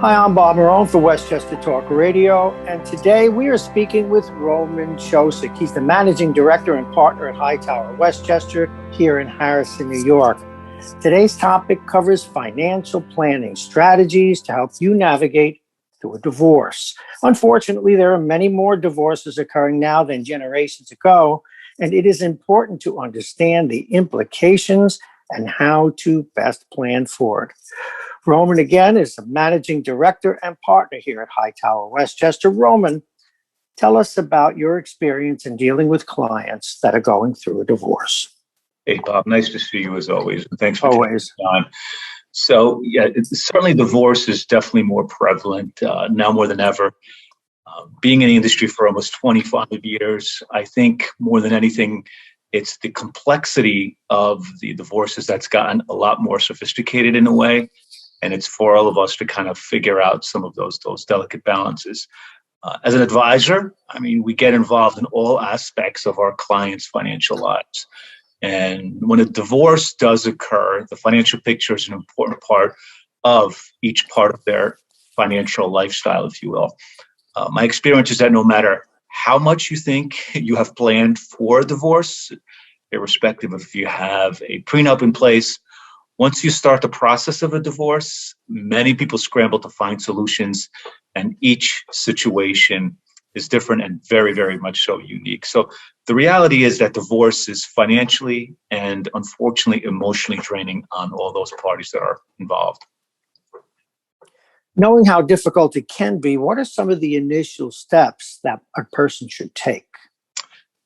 Hi, I'm Bob Marone for Westchester Talk Radio, and today we are speaking with Roman Ciosek. He's the managing director and partner at Hightower Westchester here in Harrison, New York. Today's topic covers financial planning strategies to help you navigate through a divorce. Unfortunately, there are many more divorces occurring now than generations ago, and it is important to understand the implications and how to best plan for it. Roman, again, is the managing director and partner here at Hightower Westchester. Roman, tell us about your experience in dealing with clients that are going through a divorce. Hey, Bob, nice to see you as always. And thanks for Always. taking the time. So, certainly divorce is definitely more prevalent now more than ever. Being in the industry for almost 25 years, I think more than anything, it's the complexity of the divorces that's gotten a lot more sophisticated in a way. And it's for all of us to kind of figure out some of those delicate balances. As an advisor, we get involved in all aspects of our clients' financial lives. And when a divorce does occur, the financial picture is an important part of each part of their financial lifestyle, if you will. My experience is that no matter how much you think you have planned for a divorce, irrespective of if you have a prenup in place, once you start the process of a divorce, many people scramble to find solutions, and each situation is different and very, very much so unique. So the reality is that divorce is financially and unfortunately emotionally draining on all those parties that are involved. Knowing how difficult it can be, what are some of the initial steps that a person should take?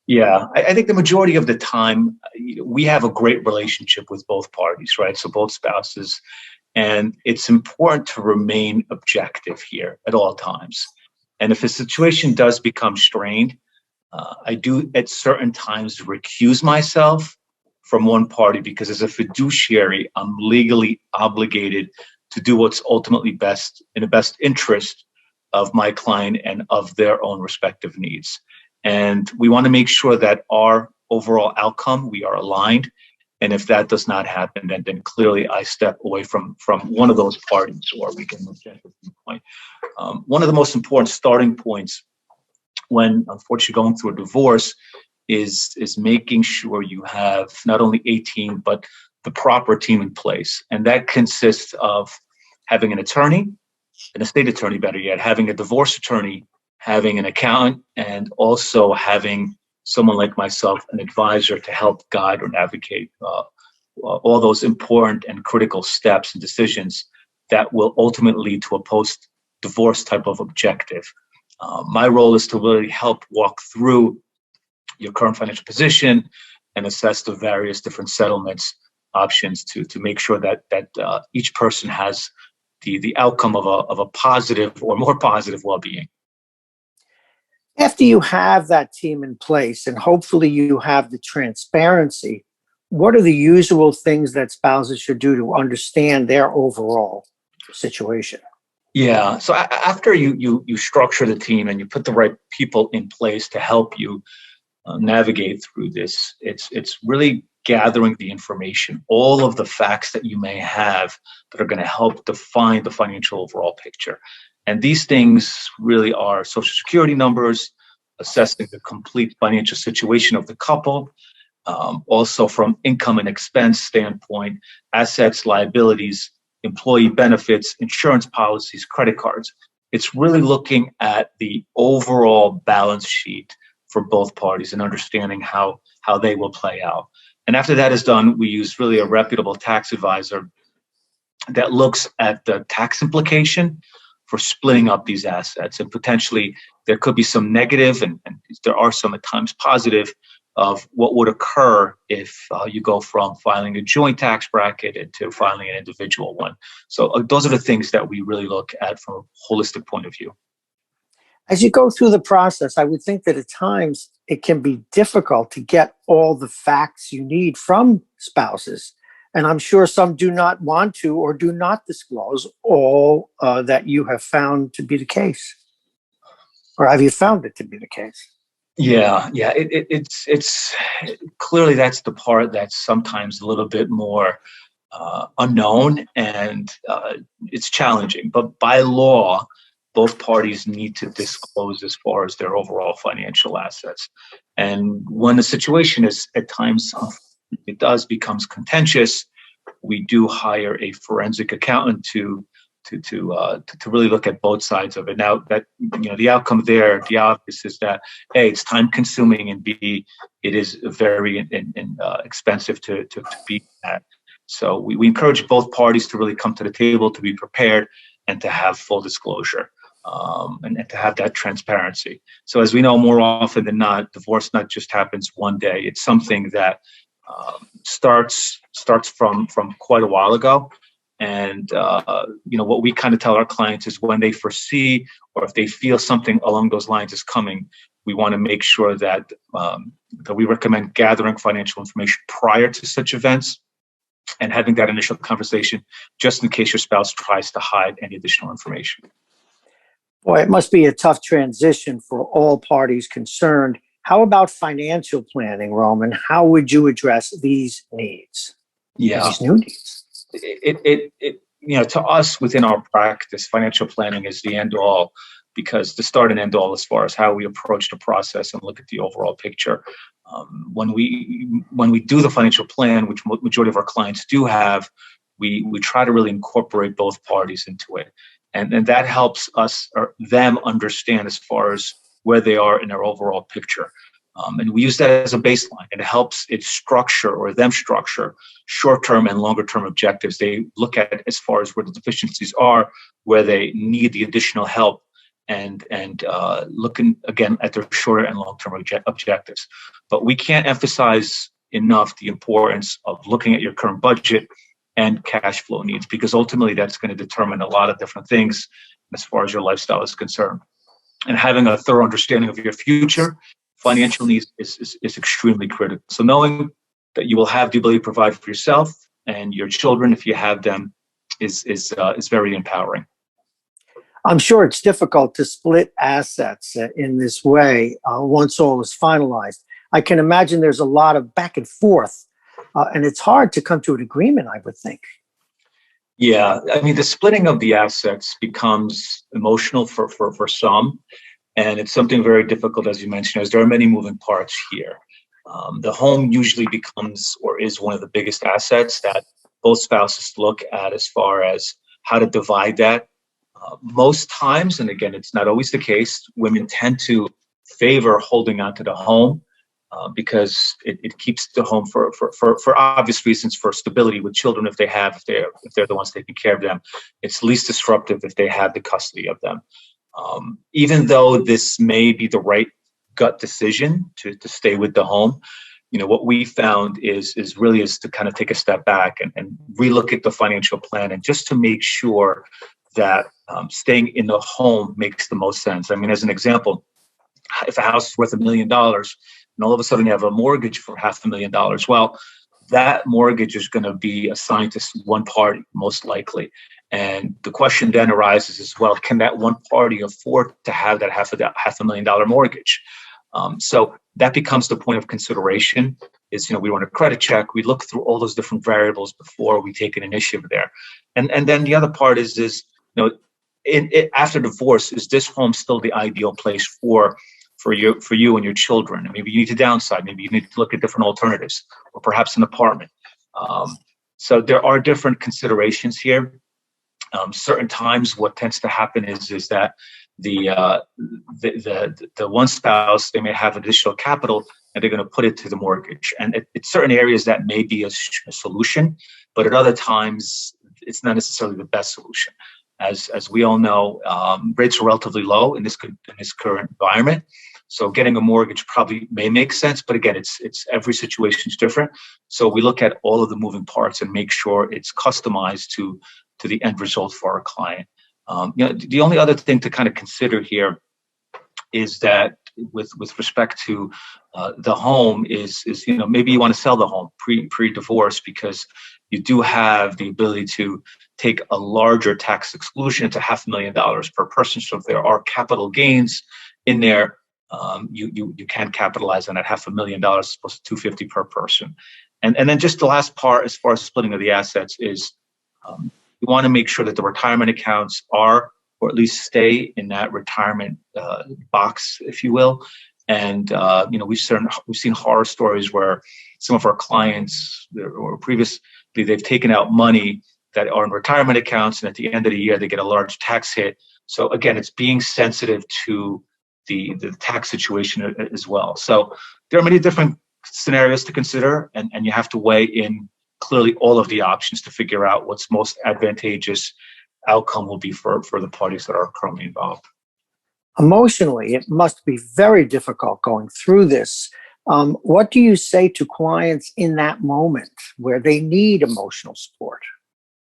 Yeah, I think the majority of the time, we have a great relationship with both parties, right? So both spouses. And it's important to remain objective here at all times. And if a situation does become strained, I do at certain times recuse myself from one party because as a fiduciary, I'm legally obligated to do what's ultimately best in the best interest of my client and of their own respective needs. And we want to make sure that our overall outcome, we are aligned. And if that does not happen, then clearly I step away from one of those parties, or we can move to a point. One of the most important starting points when unfortunately going through a divorce is making sure you have not only a team, but the proper team in place. And that consists of having an attorney, an estate attorney, better yet, having a divorce attorney, having an accountant, and also having someone like myself, an advisor, to help guide or navigate all those important and critical steps and decisions that will ultimately lead to a post-divorce type of objective. My role is to really help walk through your current financial position and assess the various different settlements options to make sure that each person has the outcome of a positive or more positive well-being. After you have that team in place and hopefully you have the transparency, what are the usual things that spouses should do to understand their overall situation? Yeah. So after you structure the team and you put the right people in place to help you navigate through this, it's really gathering the information, all of the facts that you may have that are going to help define the financial overall picture. And these things really are Social Security numbers, assessing the complete financial situation of the couple, also from income and expense standpoint, assets, liabilities, employee benefits, insurance policies, credit cards. It's really looking at the overall balance sheet for both parties and understanding how they will play out. And after that is done, we use really a reputable tax advisor that looks at the tax implication for splitting up these assets. And potentially there could be some negative, and there are some at times positive, of what would occur if you go from filing a joint tax bracket into filing an individual one. So those are the things that we really look at from a holistic point of view. As you go through the process, I would think that at times it can be difficult to get all the facts you need from spouses. And I'm sure some do not want to or do not disclose all that you have found to be the case. Or have you found it to be the case? Yeah. It's clearly that's the part that's sometimes a little bit more unknown, and it's challenging. But by law, both parties need to disclose as far as their overall financial assets. And when the situation is at times, becomes contentious, we do hire a forensic accountant to really look at both sides of it. Now, that the outcome there, the obvious is that A, it's time consuming, and B, it is very expensive to beat that. So we encourage both parties to really come to the table, to be prepared, and to have full disclosure, and to have that transparency. So as we know, more often than not, divorce not just happens one day. It's something that starts from quite a while ago. And what we kind of tell our clients is when they foresee, or if they feel something along those lines is coming, we want to make sure that we recommend gathering financial information prior to such events and having that initial conversation just in case your spouse tries to hide any additional information. Boy, it must be a tough transition for all parties concerned. How about financial planning, Roman? How would you address these needs? Yeah. These new needs? To us within our practice, financial planning is the end all, because the start and end all as far as how we approach the process and look at the overall picture. When we do the financial plan, which majority of our clients do have, we try to really incorporate both parties into it, and that helps us or them understand as far as where they are in their overall picture. And we use that as a baseline, and it helps it structure short-term and longer-term objectives. They look at as far as where the deficiencies are, where they need the additional help, and looking again at their shorter and long-term objectives. But we can't emphasize enough the importance of looking at your current budget and cash flow needs, because ultimately that's going to determine a lot of different things as far as your lifestyle is concerned. And having a thorough understanding of your future financial needs is extremely critical. So knowing that you will have the ability to provide for yourself and your children, if you have them, is very empowering. I'm sure it's difficult to split assets in this way once all is finalized. I can imagine there's a lot of back and forth, and it's hard to come to an agreement, I would think. Yeah, I mean, the splitting of the assets becomes emotional for some, and it's something very difficult, as you mentioned, as there are many moving parts here. The home usually becomes or is one of the biggest assets that both spouses look at as far as how to divide that. Most times, and again, it's not always the case, women tend to favor holding on to the home because it keeps the home for obvious reasons, for stability with children if they're the ones taking care of them. It's least disruptive if they have the custody of them. Even though this may be the right gut decision to stay with the home, what we found is to kind of take a step back and relook at the financial plan, and just to make sure that staying in the home makes the most sense. I mean, as an example, if a house is worth $1 million and all of a sudden you have a mortgage for $500,000, well, that mortgage is going to be assigned to one party, most likely. And the question then arises as well, can that one party afford to have that $500,000 mortgage? So that becomes the point of consideration is, we run a credit check. We look through all those different variables before we take an initiative there. And then the other part is after divorce, is this home still the ideal place for you and your children? And maybe you need to downsize. Maybe you need to look at different alternatives, or perhaps an apartment. So there are different considerations here. Certain times, what tends to happen is that the one spouse, they may have additional capital and they're going to put it to the mortgage. And at certain areas that may be a solution, but at other times it's not necessarily the best solution. As we all know, rates are relatively low in this current environment. So getting a mortgage probably may make sense, but again, it's every situation is different. So we look at all of the moving parts and make sure it's customized to the end result for our client. The only other thing to kind of consider here is that with respect to the home is maybe you want to sell the home pre-divorce, because you do have the ability to take a larger tax exclusion to $500,000 per person. So if there are capital gains in there, you can capitalize on that $500,000 as opposed to $250,000 per person. And then just the last part, as far as splitting of the assets, is you want to make sure that the retirement accounts are, or at least stay in that retirement box, if you will. And we've seen horror stories where some of our clients, or previously, they've taken out money that are in retirement accounts, and at the end of the year they get a large tax hit. So again, it's being sensitive to the tax situation as well. So there are many different scenarios to consider, and you have to weigh in clearly all of the options to figure out what's most advantageous outcome will be for the parties that are currently involved. Emotionally, it must be very difficult going through this. What do you say to clients in that moment where they need emotional support?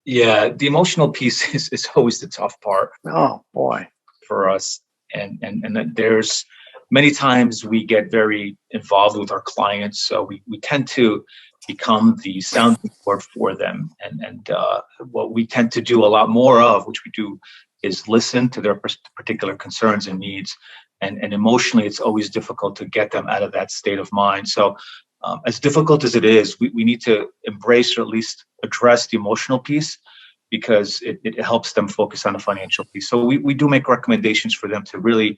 Yeah, the emotional piece is always the tough part. Oh, boy. For us. And that there's many times we get very involved with our clients. So we tend to become the sounding board for them. And what we tend to do a lot more of, which we do, is listen to their particular concerns and needs. And emotionally, it's always difficult to get them out of that state of mind. So as difficult as it is, we need to embrace, or at least address, the emotional piece, because it helps them focus on the financial piece. So we do make recommendations for them to really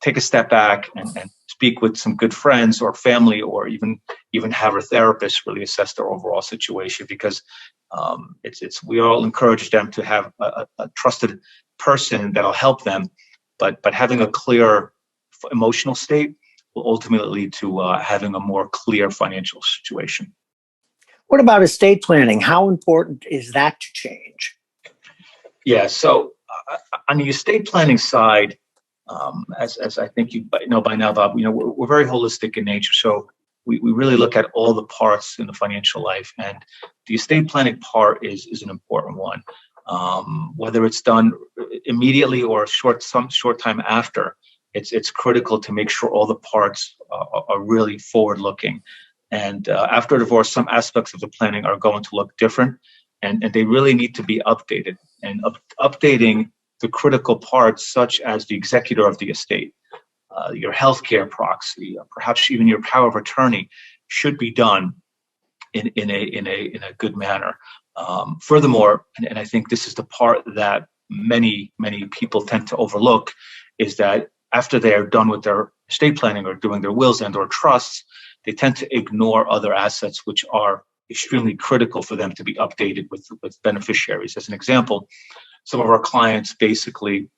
take a step back and speak with some good friends or family, or even have a therapist really assess their overall situation, because we all encourage them to have a trusted person that'll help them, but having a clear emotional state will ultimately lead to having a more clear financial situation. What about estate planning? How important is that to change? Yeah, so on the estate planning side, as I think you know by now, Bob, we're very holistic in nature. So we really look at all the parts in the financial life, and the estate planning part is an important one. Whether it's done immediately or some short time after, it's critical to make sure all the parts are really forward-looking. And after divorce, some aspects of the planning are going to look different, and they really need to be updated. And updating the critical parts, such as the executor of the estate, your healthcare proxy, perhaps even your power of attorney, should be done in a good manner. Furthermore, and I think this is the part that many people tend to overlook, is that after they are done with their estate planning or doing their wills and or trusts, they tend to ignore other assets which are extremely critical for them to be updated with beneficiaries. As an example, some of our clients basically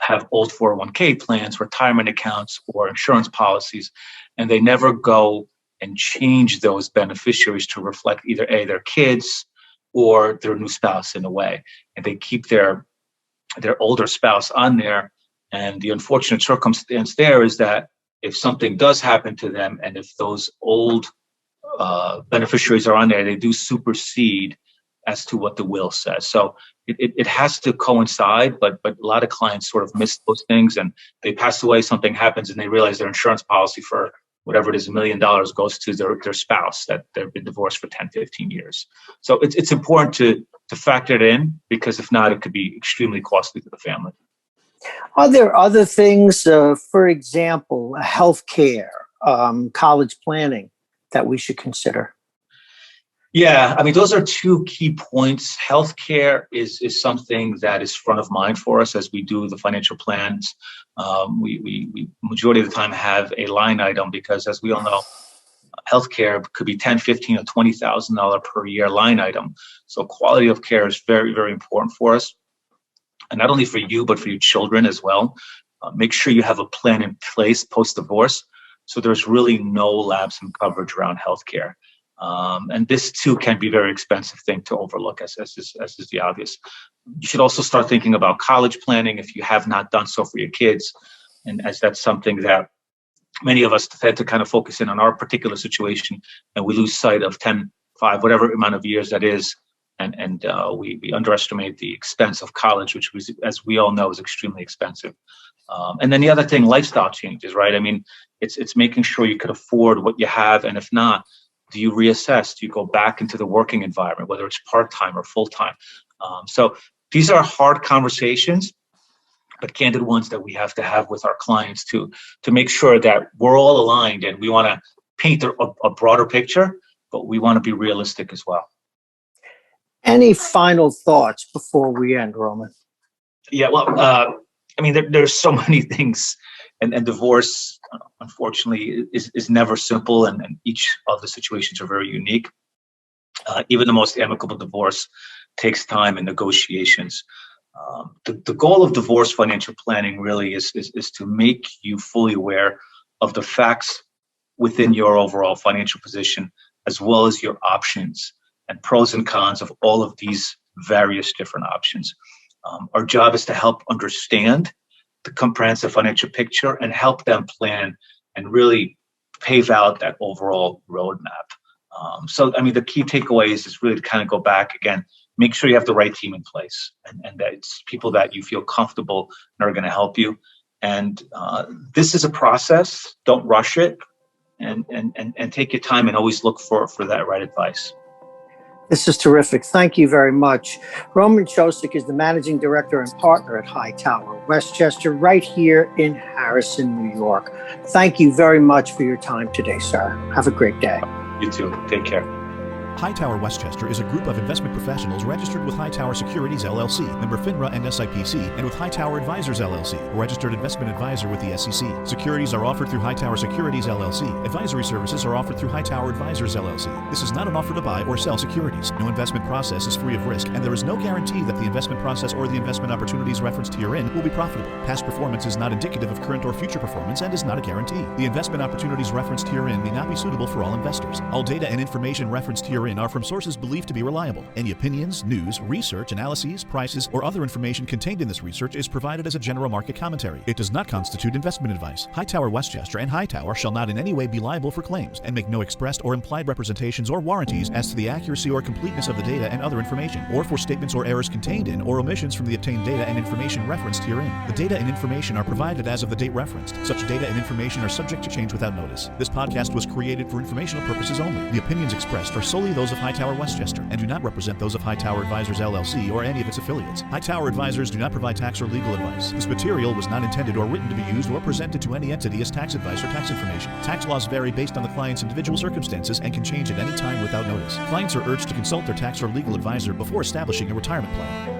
have old 401k plans, retirement accounts, or insurance policies, and they never go and change those beneficiaries to reflect either their kids or their new spouse in a way. And they keep their older spouse on there. And the unfortunate circumstance there is that if something does happen to them, and if those old beneficiaries are on there, they do supersede as to what the will says. So it has to coincide, but a lot of clients sort of miss those things, and they pass away, something happens, and they realize their insurance policy for whatever it is, $1 million, goes to their spouse that they've been divorced for 10, 15 years. So it's important to factor it in, because if not, it could be extremely costly to the family. Are there other things, for example, healthcare, college planning, that we should consider? Yeah, I mean, those are two key points. Healthcare is something that is front of mind for us as we do the financial plans. We majority of the time have a line item, because as we all know, healthcare could be $10,000, $15,000, or $20,000 per year line item. So quality of care is very, very important for us. And not only for you, but for your children as well. Make sure you have a plan in place post-divorce, so there's really no lapse in coverage around healthcare. And this too can be a very expensive thing to overlook, as is the obvious. You should also start thinking about college planning if you have not done so for your kids, and as that's something that many of us tend to kind of focus in on our particular situation, and we lose sight of 10, 5, whatever amount of years that is. And we underestimate the expense of college, which was, as we all know, is extremely expensive. And then the other thing, lifestyle changes, right? I mean, it's making sure you could afford what you have, and if not, do you reassess? Do you go back into the working environment, whether it's part-time or full-time? So these are hard conversations, but candid ones that we have to have with our clients to make sure that we're all aligned, and we want to paint a broader picture. but we want to be realistic as well. Any final thoughts before we end, Roman? Yeah, well, I mean, there's so many things, and divorce, unfortunately, is never simple, and each of the situations are very unique. Even the most amicable divorce takes time and negotiations. The goal of divorce financial planning really is to make you fully aware of the facts within your overall financial position, as well as your options and pros and cons of all of these various different options. Our job is to help understand the comprehensive financial picture and help them plan and really pave out that overall roadmap. So, I mean, the key takeaways is really to kind of go back again, make sure you have the right team in place and that it's people that you feel comfortable and are going to help you. And this is a process. Don't rush it, and take your time and always look for that right advice. This is terrific. Thank you very much. Roman Ciosek is the managing director and partner at Hightower Westchester, right here in Harrison, New York. Thank you very much for your time today, sir. Have a great day. You too. Take care. HighTower Westchester is a group of investment professionals registered with HighTower Securities, LLC, member FINRA and SIPC, and with HighTower Advisors, LLC, a registered investment advisor with the SEC. Securities are offered through HighTower Securities, LLC. Advisory services are offered through HighTower Advisors, LLC. This is not an offer to buy or sell securities. No investment process is free of risk, and there is no guarantee that the investment process or the investment opportunities referenced herein will be profitable. Past performance is not indicative of current or future performance and is not a guarantee. The investment opportunities referenced herein may not be suitable for all investors. All data and information referenced herein are from sources believed to be reliable. Any opinions, news, research, analyses, prices, or other information contained in this research is provided as a general market commentary. It does not constitute investment advice. Hightower Westchester and Hightower shall not in any way be liable for claims and make no expressed or implied representations or warranties as to the accuracy or completeness of the data and other information, or for statements or errors contained in or omissions from the obtained data and information referenced herein. The data and information are provided as of the date referenced. Such data and information are subject to change without notice. This podcast was created for informational purposes only. The opinions expressed are solely those of Hightower Westchester and do not represent those of HighTower Advisors, LLC, or any of its affiliates. HighTower Advisors do not provide tax or legal advice. This material was not intended or written to be used or presented to any entity as tax advice or tax information. Tax laws vary based on the client's individual circumstances and can change at any time without notice. Clients are urged to consult their tax or legal advisor before establishing a retirement plan.